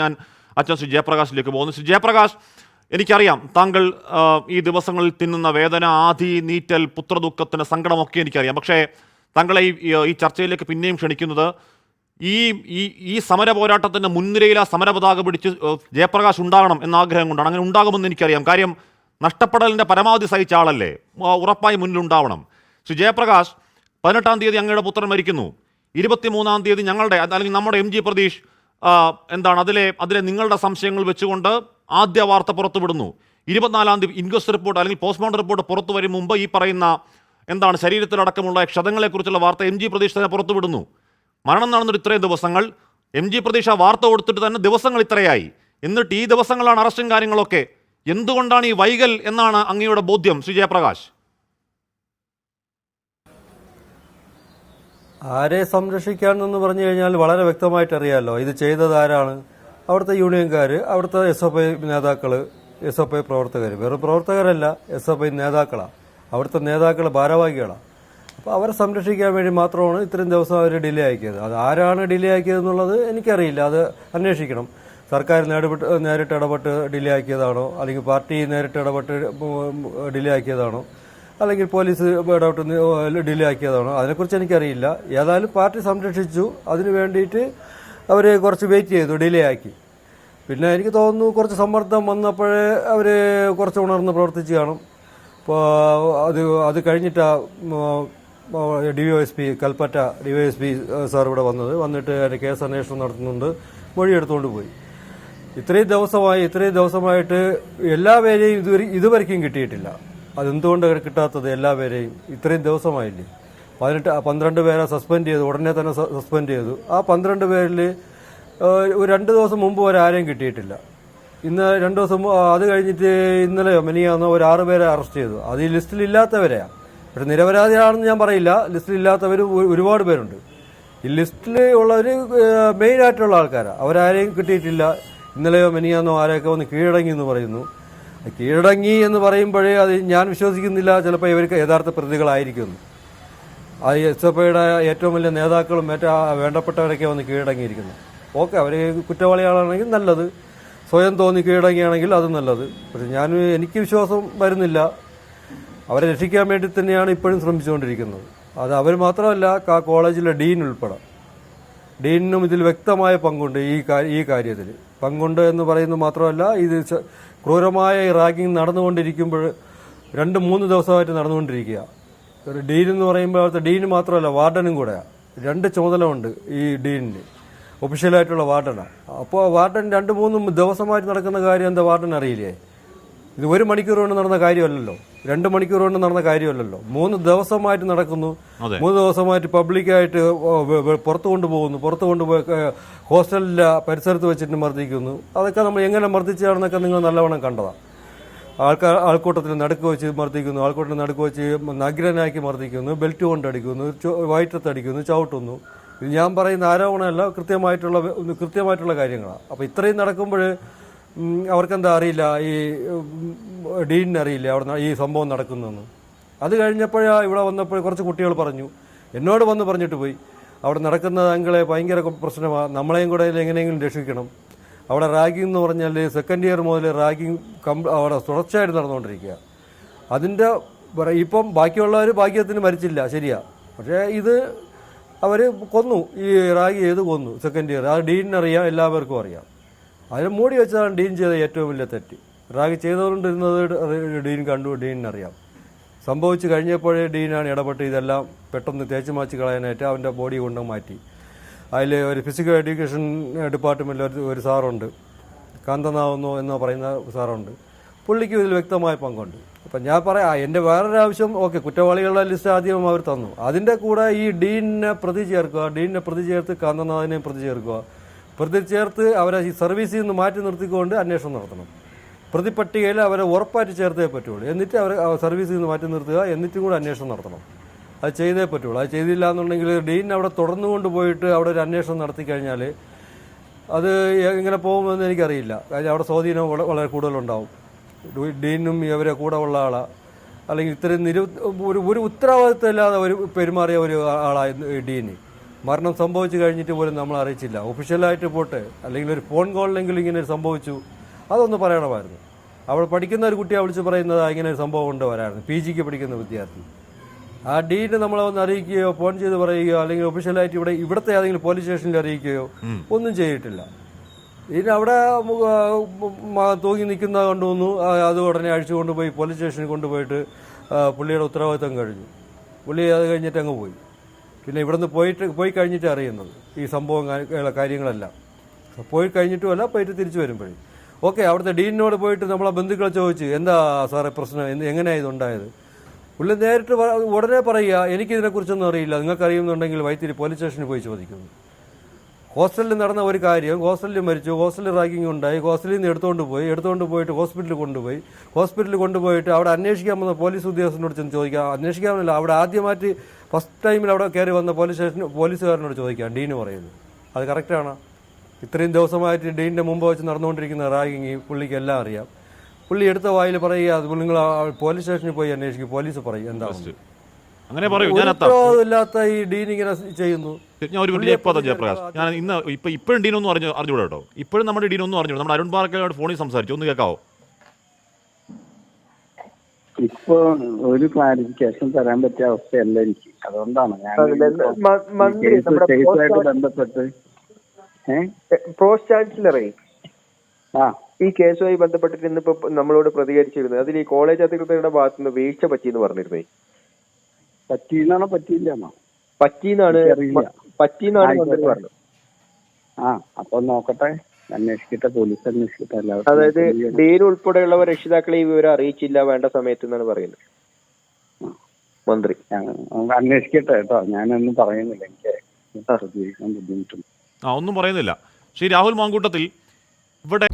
ഞാൻ അച്ഛൻ ശ്രീ ജയപ്രകാശിലേക്ക് പോകുന്നു. ശ്രീ ജയപ്രകാശ്, എനിക്കറിയാം താങ്കൾ ഈ ദിവസങ്ങളിൽ തിന്നുന്ന വേദന, ആധി, നീറ്റൽ, പുത്രദുഃഖത്തിൻ്റെ സങ്കടമൊക്കെ എനിക്കറിയാം. പക്ഷേ താങ്കളെ ഈ ചർച്ചയിലേക്ക് പിന്നെയും ക്ഷണിക്കുന്നത് ഈ ഈ ഈ സമര പോരാട്ടത്തിൻ്റെ മുൻനിരയിൽ ആ സമരപതാക പിടിച്ച് ജയപ്രകാശ് ഉണ്ടാകണം എന്ന ആഗ്രഹം കൊണ്ടാണ്. അങ്ങനെ ഉണ്ടാകുമെന്ന് എനിക്കറിയാം. കാര്യം നഷ്ടപ്പെടലിൻ്റെ പരമാവധി സഹിച്ച ആളല്ലേ, ഉറപ്പായി മുന്നിലുണ്ടാവണം. ശ്രീ ജയപ്രകാശ്, 18-ാം തീയതി അങ്ങയുടെ പുത്രൻ മരിക്കുന്നു. 23-ാം തീയതി ഞങ്ങളുടെ അല്ലെങ്കിൽ നമ്മുടെ MG പ്രതീഷ് എന്താണ് അതിലെ നിങ്ങളുടെ സംശയങ്ങൾ വെച്ചുകൊണ്ട് ആദ്യ വാർത്ത പുറത്തുവിടുന്നു. 24-ാം തീയതി ഇൻക്വസ്റ്റ് റിപ്പോർട്ട് അല്ലെങ്കിൽ പോസ്റ്റ്മോർട്ടം റിപ്പോർട്ട് പുറത്തു വരും മുമ്പ് ഈ പറയുന്ന എന്താണ് ശരീരത്തിലടക്കമുള്ള ക്ഷതങ്ങളെക്കുറിച്ചുള്ള വാർത്ത MG പ്രതീഷ് തന്നെ പുറത്തുവിടുന്നു. മരണം നടന്നിട്ട് ഇത്രയും ദിവസങ്ങൾ, MG പ്രതീഷ് ആ വാർത്ത കൊടുത്തിട്ട് തന്നെ ദിവസങ്ങൾ ഇത്രയായി. എന്നിട്ട് ഈ ദിവസങ്ങളാണ് അറസ്റ്റും കാര്യങ്ങളൊക്കെ. എന്തുകൊണ്ടാണ് ഈ വൈകൽ എന്നാണ് അങ്ങയുടെ ബോധ്യം ശ്രീ ജയപ്രകാശ്? ആരെ സംരക്ഷിക്കാനെന്ന് പറഞ്ഞു കഴിഞ്ഞാൽ വളരെ വ്യക്തമായിട്ട് അറിയാമല്ലോ. ഇത് ചെയ്തത് ആരാണ്? അവിടുത്തെ യൂണിയൻകാർ, അവിടുത്തെ SFI നേതാക്കൾ, SFI പ്രവർത്തകർ. വെറും പ്രവർത്തകരല്ല, SFI നേതാക്കളാണ്. അവിടുത്തെ നേതാക്കൾ ഭാരവാഹികളാണ്. അപ്പോൾ അവരെ സംരക്ഷിക്കാൻ വേണ്ടി മാത്രമാണ് ഇത്രയും ദിവസം അവർ ഡിലേ ആക്കിയത്. അത് ആരാണ് ഡിലേ ആക്കിയതെന്നുള്ളത് എനിക്കറിയില്ല. അത് അന്വേഷിക്കണം. സർക്കാർ നേരിട്ട് ഇടപെട്ട് ഡിലേ ആക്കിയതാണോ, അല്ലെങ്കിൽ പാർട്ടി നേരിട്ട് ഇടപെട്ട് ഡിലേ ആക്കിയതാണോ, അല്ലെങ്കിൽ പോലീസ് ഇടപെട്ട് ഡിലേ ആക്കിയതാണോ, അതിനെക്കുറിച്ച് എനിക്കറിയില്ല. ഏതായാലും പാർട്ടി സംരക്ഷിച്ചു. അതിന് വേണ്ടിയിട്ട് അവർ കുറച്ച് വെയിറ്റ് ചെയ്തു, ഡിലേ ആക്കി. പിന്നെ എനിക്ക് തോന്നുന്നു കുറച്ച് സമ്മർദ്ദം വന്നപ്പോഴേ അവർ കുറച്ച് ഉണർന്ന് പ്രവർത്തിച്ച് കാണും. ഇപ്പോൾ അത് കഴിഞ്ഞിട്ടാണ് DYSP കൽപ്പറ്റ DYSP സാർ ഇവിടെ വന്നിട്ട് അതിൻ്റെ കേസ് അന്വേഷണം നടത്തുന്നുണ്ട്, മൊഴിയെടുത്തുകൊണ്ട് പോയി. ഇത്രയും ദിവസമായിട്ട് എല്ലാവരെയും ഇതുവരെയ്ക്കും കിട്ടിയിട്ടില്ല. അതെന്തുകൊണ്ട് കിട്ടാത്തത്? എല്ലാവരെയും ഇത്രയും ദിവസമായില്ലേ? 12 പേരെ സസ്പെൻഡ് ചെയ്തു, ഉടനെ തന്നെ സസ്പെൻഡ് ചെയ്തു. ആ 12 പേരിൽ ഒരു 2 ദിവസം മുമ്പ് വരെ ആരെയും കിട്ടിയിട്ടില്ല. ഇന്ന് 2 ദിവസം അത് കഴിഞ്ഞിട്ട് ഇന്നലെയോ മിനിയാന്നോ ഒരു 6 പേരെ അറസ്റ്റ് ചെയ്തു. അത് ഈ ലിസ്റ്റിലില്ലാത്തവരെയാണ്. പക്ഷെ നിരപരാധികളാണെന്ന് ഞാൻ പറയില്ല. ലിസ്റ്റിലില്ലാത്തവർ ഒരുപാട് പേരുണ്ട്. ഈ ലിസ്റ്റിൽ ഉള്ളവർ മെയിനായിട്ടുള്ള ആൾക്കാരാണ്. അവരാരെയും കിട്ടിയിട്ടില്ല. ഇന്നലെയോ മിനിയാന്നോ ആരെയൊക്കെ വന്ന് കീഴടങ്ങി എന്ന് പറയുന്നു. കീഴടങ്ങി എന്ന് പറയുമ്പോഴേ അത് ഞാൻ വിശ്വസിക്കുന്നില്ല ചിലപ്പോൾ ഇവർക്ക് യഥാർത്ഥ പ്രതികളായിരിക്കുമെന്ന്. അത് SFIയുടെ ഏറ്റവും വലിയ നേതാക്കളും വേണ്ടപ്പെട്ടവരൊക്കെ വന്ന് കീഴടങ്ങിയിരിക്കുന്നു. ഓക്കെ, അവർ കുറ്റവാളികളാണെങ്കിൽ നല്ലത്, സ്വയം തോന്നി കീഴടങ്ങിയാണെങ്കിൽ അത് നല്ലത്. പക്ഷെ എനിക്ക് വിശ്വാസം വരുന്നില്ല. അവരെ രക്ഷിക്കാൻ വേണ്ടി തന്നെയാണ് ഇപ്പോഴും ശ്രമിച്ചുകൊണ്ടിരിക്കുന്നത്. അത് അവർ മാത്രമല്ല, കോളേജിലെ ഡീൻ ഉൾപ്പെടെ. ഡീനിനും ഇതിൽ വ്യക്തമായ പങ്കുണ്ട്. ഈ കാര്യത്തിൽ പങ്കുണ്ട് എന്ന് പറയുന്നത് മാത്രമല്ല, ഇത് ക്രൂരമായ റാഗിങ് നടന്നുകൊണ്ടിരിക്കുമ്പോൾ 2-3 ദിവസമായിട്ട് നടന്നുകൊണ്ടിരിക്കുക. ഒരു ഡീൻ എന്ന് പറയുമ്പോൾ അവിടുത്തെ ഡീന് മാത്രമല്ല, വാർഡനും കൂടെയാണ്. 2 ചുമതല ഉണ്ട് ഈ ഡീനിന്, ഒഫീഷ്യലായിട്ടുള്ള വാർഡനാണ്. അപ്പോൾ വാർഡൻ 2-3 ദിവസമായിട്ട് നടക്കുന്ന കാര്യം എന്താ വാർഡൻ അറിയില്ലേ? ഇത് 1 മണിക്കൂർ കൊണ്ട് നടന്ന കാര്യമല്ലല്ലോ, 2 മണിക്കൂർ കൊണ്ട് നടന്ന കാര്യമല്ലല്ലോ. 3 ദിവസമായിട്ട് നടക്കുന്നു. 3 ദിവസമായിട്ട് പബ്ലിക്കായിട്ട് പുറത്തു കൊണ്ടുപോയി ഹോസ്റ്റലിലെ പരിസരത്ത് വെച്ചിട്ട് മർദ്ദിക്കുന്നു. അതൊക്കെ നമ്മൾ എങ്ങനെ മർദ്ദിച്ചാണെന്നൊക്കെ നിങ്ങൾ നല്ലവണ്ണം കണ്ടതാണ്. ആൾക്കൂട്ടത്തിൽ നടുക്ക് വെച്ച് മർദ്ദിക്കുന്നു, ആൾക്കൂട്ടത്തിൽ നടുക്ക് വെച്ച് നഗ്നനാക്കി മർദ്ദിക്കുന്നു, ബെൽറ്റ് കൊണ്ടടിക്കുന്നു, വയറ്റത്തടിക്കുന്നു, ചവിട്ടുന്നു. ഇത് ഞാൻ പറയുന്ന ആരോപണമല്ല, കൃത്യമായിട്ടുള്ള കാര്യങ്ങളാണ്. അപ്പോൾ ഇത്രയും നടക്കുമ്പോൾ അവർക്കെന്താ അറിയില്ല, ഈ ഡീനിന് അറിയില്ല അവിടെ ഈ സംഭവം നടക്കുന്നതെന്ന്. അത് കഴിഞ്ഞപ്പോഴാണ് ഇവിടെ വന്നപ്പോൾ കുറച്ച് കുട്ടികൾ പറഞ്ഞു, എന്നോട് വന്ന് പറഞ്ഞിട്ട് പോയി, അവിടെ നടക്കുന്ന താങ്കളെ ഭയങ്കര പ്രശ്നമാണ്, നമ്മളെയും കൂടെ എങ്ങനെയെങ്കിലും രക്ഷിക്കണം. അവിടെ റാഗിംഗ് എന്ന് പറഞ്ഞാൽ സെക്കൻഡ് ഇയർ മുതൽ റാഗിംഗ് അവിടെ തുടർച്ചയായിട്ട് നടന്നുകൊണ്ടിരിക്കുക. അതിൻ്റെ ഇപ്പം ബാക്കിയുള്ളവർ ഭാഗ്യത്തിന് മരിച്ചില്ല, ശരിയാ. പക്ഷേ ഇത് അവർ കൊന്നു, ഈ റാഗി ചെയ്ത് കൊന്നു സെക്കൻഡ് ഇയർ. ആ ഡീനിനറിയാം, എല്ലാവർക്കും അറിയാം. അതിന് മൂടി വെച്ചതാണ് ഡീൻ ചെയ്ത ഏറ്റവും വലിയ തെറ്റ്. റാഗി ചെയ്തുകൊണ്ടിരുന്നത് ഡീൻ കണ്ടു, ഡീനിനറിയാം. സംഭവിച്ചു കഴിഞ്ഞപ്പോഴേ ഡീനാണ് ഇടപെട്ട് ഇതെല്ലാം പെട്ടെന്ന് തേച്ച് മാച്ച് കളയാനായിട്ട് അവൻ്റെ ബോഡി കൊണ്ട് മാറ്റി. അതിൽ ഒരു ഫിസിക്കൽ എഡ്യൂക്കേഷൻ ഡിപ്പാർട്ട്മെൻറ്റിൽ ഒരു സാറുണ്ട്, കാന്തനാവെന്നോ എന്നോ പറയുന്ന സാറുണ്ട്. പുള്ളിക്ക് ഇതിൽ വ്യക്തമായ പങ്കുണ്ട്. അപ്പം ഞാൻ പറയാം, എൻ്റെ വേറൊരു ആവശ്യം, ഓക്കെ, കുറ്റവാളികളുടെ ലിസ്റ്റ് ആദ്യം അവർ തന്നു. അതിൻ്റെ കൂടെ ഈ ഡീനിനെ പ്രതി ചേർത്ത് കാന്തനാഥിനെയും പ്രതി ചേർത്ത് അവരെ ഈ സർവീസിൽ നിന്ന് മാറ്റി നിർത്തിക്കൊണ്ട് അന്വേഷണം നടത്തണം. പ്രതിപട്ടികയിൽ അവരെ ഉറപ്പായിട്ട് ചേർത്തേ പറ്റുള്ളൂ. എന്നിട്ട് അവരെ സർവീസിൽ നിന്ന് മാറ്റി നിർത്തുക, എന്നിട്ടും കൂടെ അന്വേഷണം നടത്തണം. അത് ചെയ്തേ പറ്റുള്ളൂ. അത് ചെയ്തില്ല എന്നുണ്ടെങ്കിൽ ഡീൻ അവിടെ തുടർന്നു കൊണ്ടുപോയിട്ട് അവിടെ ഒരു അന്വേഷണം നടത്തി കഴിഞ്ഞാൽ അത് എങ്ങനെ പോകുമെന്ന് എനിക്കറിയില്ല. കാര്യം അവിടെ സ്വാധീനം വളരെ കൂടുതലുണ്ടാവും. ഡീനും ഇവരെ കൂടെ ഉള്ള ആളാണ്, അല്ലെങ്കിൽ ഇത്രയും ഒരു ഉത്തരവാദിത്വം ഇല്ലാതെ ഒരു പെരുമാറിയ ഒരു ആളായിരുന്നു ഡീന്. മരണം സംഭവിച്ചു കഴിഞ്ഞിട്ട് പോലും നമ്മൾ അറിയിച്ചില്ല. ഒഫീഷ്യലായിട്ട് പോട്ടെ, അല്ലെങ്കിൽ ഒരു ഫോൺ കോളിലെങ്കിലും ഇങ്ങനെ സംഭവിച്ചു, അതൊന്ന് പറയണമായിരുന്നു. അവിടെ പഠിക്കുന്ന ഒരു കുട്ടിയെ വിളിച്ച് പറയുന്നത് ഇങ്ങനെ ഒരു സംഭവം ഉണ്ട് വരായിരുന്നു, PGക്ക് പഠിക്കുന്ന വിദ്യാർത്ഥി. ആ ഡീനെ നമ്മളെ ഒന്ന് അറിയിക്കുകയോ ഫോൺ ചെയ്ത് പറയുകയോ അല്ലെങ്കിൽ ഒഫീഷ്യലായിട്ട് ഇവിടുത്തെ ഏതെങ്കിലും പോലീസ് സ്റ്റേഷനിൽ അറിയിക്കുകയോ ഒന്നും ചെയ്തിട്ടില്ല. ഇതിന് അവിടെ തൂങ്ങി നിൽക്കുന്ന കൊണ്ടുവന്നു, അത് ഉടനെ അഴിച്ചു കൊണ്ടുപോയി പോലീസ് സ്റ്റേഷനിൽ കൊണ്ടുപോയിട്ട് പുള്ളിയുടെ ഉത്തരവാദിത്തം കഴിഞ്ഞു. പുള്ളി അത് കഴിഞ്ഞിട്ട് അങ്ങ് പോയി. പിന്നെ ഇവിടുന്ന് പോയി കഴിഞ്ഞിട്ട് അറിയുന്നത് ഈ സംഭവം കാര്യങ്ങളെല്ലാം. പോയി കഴിഞ്ഞിട്ടുമല്ല, പോയിട്ട് തിരിച്ചു വരുമ്പോഴേ ഓക്കെ. അവിടുത്തെ ഡീനിനോട് പോയിട്ട് നമ്മളെ ബന്ധുക്കളെ ചോദിച്ച് എന്താ സാറേ പ്രശ്നം, എങ്ങനെയാണ് ഇതുണ്ടായത്. പുള്ളി നേരിട്ട് ഉടനെ പറയുക എനിക്കിതിനെക്കുറിച്ചൊന്നും അറിയില്ല, നിങ്ങൾക്കറിയുന്നുണ്ടെങ്കിൽ വൈത്തിരി പോലീസ് സ്റ്റേഷനിൽ പോയി ചോദിക്കുന്നു. ഹോസ്റ്റലിൽ നടന്ന ഒരു കാര്യം, ഹോസ്റ്റലിൽ മരിച്ചു, ഹോസ്റ്റലിൽ റാഗിങ് ഉണ്ടായി, ഹോസ്റ്റലിൽ നിന്ന് എടുത്തുകൊണ്ട് പോയിട്ട് ഹോസ്പിറ്റലിൽ കൊണ്ടുപോയിട്ട് അവിടെ അന്വേഷിക്കാൻ വന്ന പോലീസ് ഉദ്യോഗസ്ഥനോട് ചെന്ന് ചോദിക്കാം. അന്വേഷിക്കാമെന്നല്ല, അവിടെ ആദ്യമായിട്ട് ഫസ്റ്റ് ടൈമിൽ അവിടെ കയറി വന്ന പോലീസുകാരനോട് ചോദിക്കാം, ഡീന് പറയുന്നത് അത് കറക്റ്റാണ്. ഇത്രയും ദിവസമായിട്ട് ഡീനിൻ്റെ മുമ്പ് വെച്ച് നടന്നുകൊണ്ടിരിക്കുന്ന റാഗിങ് പുള്ളിക്ക് എല്ലാം അറിയാം. പുള്ളി എടുത്ത വായിൽ പറയുക, അത് നിങ്ങൾ പോലീസ് സ്റ്റേഷനിൽ പോയി അന്വേഷിക്കും, പോലീസ് പറയും എന്താണ്. അങ്ങനെ പറയൂ. ഇല്ലാത്ത ഈ ഡീൻ ഇങ്ങനെ ചെയ്യുന്നു. ഞാൻ ഒരു വലിയ ജയപ്രകാശ്, ഞാൻ ഇന്ന് ഇപ്പോഴും ഡീനൊന്നും അറിഞ്ഞൂടാ കേട്ടോ. ഇപ്പോഴും നമ്മുടെ ഡീനൊന്നും അറിഞ്ഞൂടാ. നമ്മുടെ അരുൺ പാർക്കലോട് ഫോണിൽ സംസാരിച്ചു, ഒന്ന് കേൾക്കാവോ? ഇപ്പൊ ഒരു ക്ലാരിഫിക്കേഷൻ തരാൻ പറ്റിയ അവസ്ഥയല്ല എനിക്ക്. അതുകൊണ്ടാണ് ഞാൻ കേസുമായിട്ട് ബന്ധപ്പെട്ട് പ്രോസ് ചാൻസലറെ ഈ കേസുമായി ബന്ധപ്പെട്ടിട്ട് ഇന്നിപ്പോ നമ്മളോട് പ്രതികരിച്ചിരുന്നത് അതിൽ ഈ കോളേജ് അധികൃതരുടെ ഭാഗത്തുനിന്ന് വീഴ്ച പറ്റിയെന്ന് പറഞ്ഞിരുന്നേ. പറ്റിയെന്നാണോ പറ്റിയില്ലെന്നോ? പറ്റിയെന്നാണ് മന്ത്രി പറഞ്ഞത്. അപ്പൊ നോക്കട്ടെ, അന്വേഷിക്കട്ടെ, പോലീസ് അന്വേഷിക്കട്ടെ. അതായത് ഡീൻ ഉൾപ്പെടെയുള്ളവർ രക്ഷിതാക്കളെ ഈ വിവരം അറിയിച്ചില്ല വേണ്ട സമയത്ത് എന്നാണ് പറയുന്നത് മന്ത്രി. അന്വേഷിക്കട്ടെ കേട്ടോ, ഞാനൊന്നും പറയുന്നില്ല, എനിക്ക് പ്രതികരിക്കാൻ ബുദ്ധിമുട്ടുണ്ട്. ഒന്നും പറയുന്നില്ല. ശ്രീ രാഹുൽ മാങ്കൂട്ടത്തിൽ, ഇവിടെ